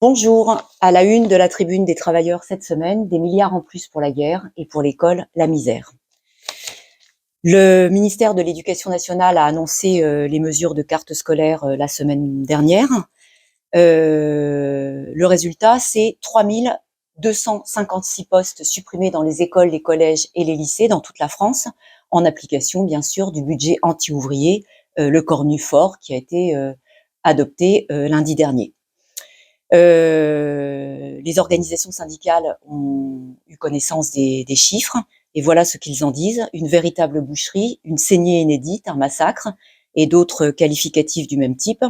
Bonjour, à la une de la Tribune des travailleurs cette semaine, des milliards en plus pour la guerre et pour l'école, la misère. Le ministère de l'Éducation nationale a annoncé les mesures de carte scolaire la semaine dernière. Le résultat, c'est 3256 postes supprimés dans les écoles, les collèges et les lycées dans toute la France, en application bien sûr du budget anti-ouvrier, le Cornu fort, qui a été adopté lundi dernier. Les organisations syndicales ont eu connaissance des chiffres et voilà ce qu'ils en disent. Une véritable boucherie, une saignée inédite, un massacre et d'autres qualificatifs du même type.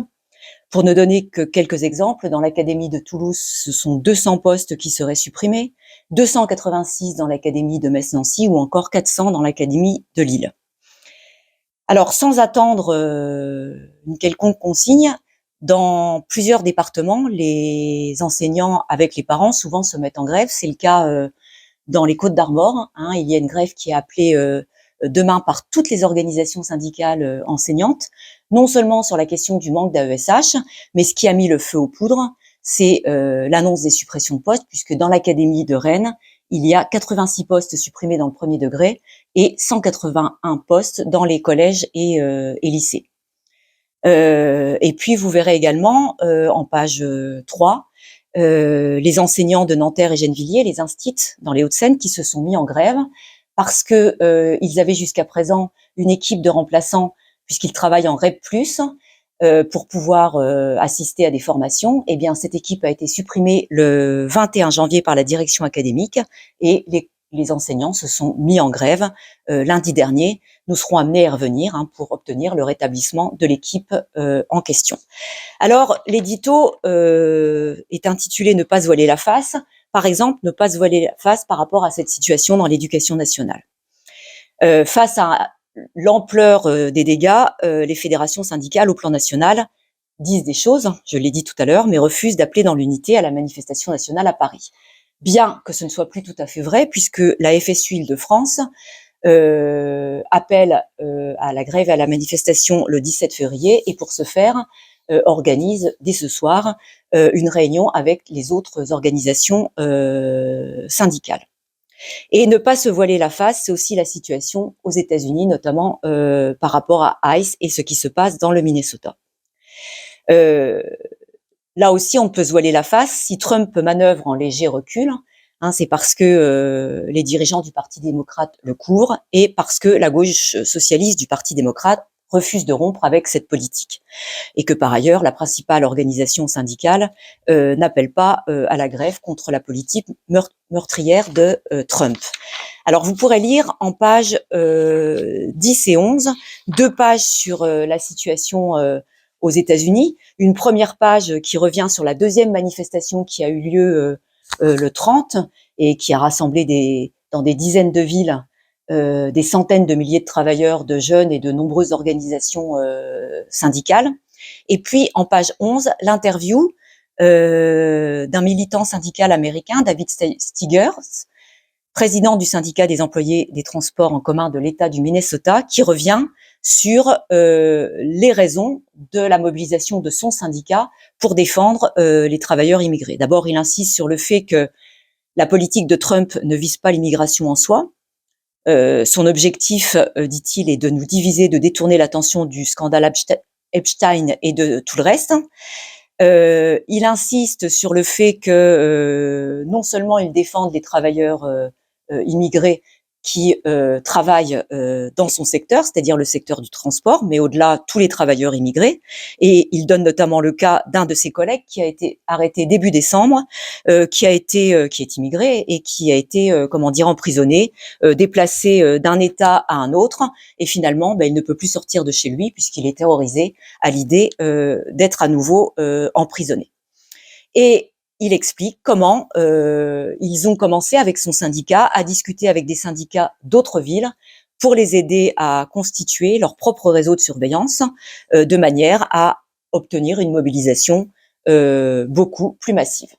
Pour ne donner que quelques exemples, dans l'académie de Toulouse, ce sont 200 postes qui seraient supprimés, 286 dans l'académie de Metz-Nancy ou encore 400 dans l'académie de Lille. Alors, sans attendre une quelconque consigne, dans plusieurs départements, les enseignants avec les parents souvent se mettent en grève. C'est le cas dans les Côtes-d'Armor. Il y a une grève qui est appelée demain par toutes les organisations syndicales enseignantes, non seulement sur la question du manque d'AESH, mais ce qui a mis le feu aux poudres, c'est l'annonce des suppressions de postes, puisque dans l'académie de Rennes, il y a 86 postes supprimés dans le premier degré et 181 postes dans les collèges et lycées. Et puis, vous verrez également, en page 3, les enseignants de Nanterre et Gennevilliers, les instits dans les Hauts-de-Seine, qui se sont mis en grève parce que ils avaient jusqu'à présent une équipe de remplaçants, puisqu'ils travaillent en REP+, pour pouvoir assister à des formations. Eh bien, cette équipe a été supprimée le 21 janvier par la direction académique et les enseignants se sont mis en grève lundi dernier. Nous serons amenés à revenir pour obtenir le rétablissement de l'équipe en question. Alors, l'édito est intitulé « Ne pas se voiler la face ». Par exemple, ne pas se voiler la face par rapport à cette situation dans l'éducation nationale. Face à l'ampleur des dégâts, les fédérations syndicales au plan national disent des choses, je l'ai dit tout à l'heure, mais refusent d'appeler dans l'unité à la manifestation nationale à Paris. Bien que ce ne soit plus tout à fait vrai, puisque la FSU Île-de-France appelle à la grève et à la manifestation le 17 février et pour ce faire, organise dès ce soir une réunion avec les autres organisations syndicales. Et ne pas se voiler la face, c'est aussi la situation aux États-Unis, notamment par rapport à ICE et ce qui se passe dans le Minnesota. Là aussi, on peut se voiler la face. Si Trump manœuvre en léger recul, c'est parce que les dirigeants du Parti démocrate le couvrent et parce que la gauche socialiste du Parti démocrate refuse de rompre avec cette politique. Et que par ailleurs, la principale organisation syndicale n'appelle pas à la grève contre la politique meurtrière de Trump. Alors, vous pourrez lire en pages 10 et 11, 2 pages sur la situation aux États-Unis, une première page qui revient sur la deuxième manifestation qui a eu lieu le 30 et qui a rassemblé dans des dizaines de villes des centaines de milliers de travailleurs, de jeunes et de nombreuses organisations syndicales. Et puis, en page 11, l'interview d'un militant syndical américain, David Stigers, président du syndicat des employés des transports en commun de l'État du Minnesota, qui revient sur les raisons de la mobilisation de son syndicat pour défendre les travailleurs immigrés. D'abord, il insiste sur le fait que la politique de Trump ne vise pas l'immigration en soi. Son objectif, dit-il, est de nous diviser, de détourner l'attention du scandale Epstein et de tout le reste. Il insiste sur le fait que non seulement ils défendent les travailleurs immigrés qui travaillent dans son secteur, c'est-à-dire le secteur du transport, mais au-delà, tous les travailleurs immigrés. Et il donne notamment le cas d'un de ses collègues qui a été arrêté début décembre, qui est immigré et qui a été, emprisonné, déplacé d'un État à un autre. Et finalement, il ne peut plus sortir de chez lui puisqu'il est terrorisé à l'idée d'être à nouveau emprisonné. Et il explique comment ils ont commencé avec son syndicat à discuter avec des syndicats d'autres villes pour les aider à constituer leur propre réseau de surveillance de manière à obtenir une mobilisation beaucoup plus massive.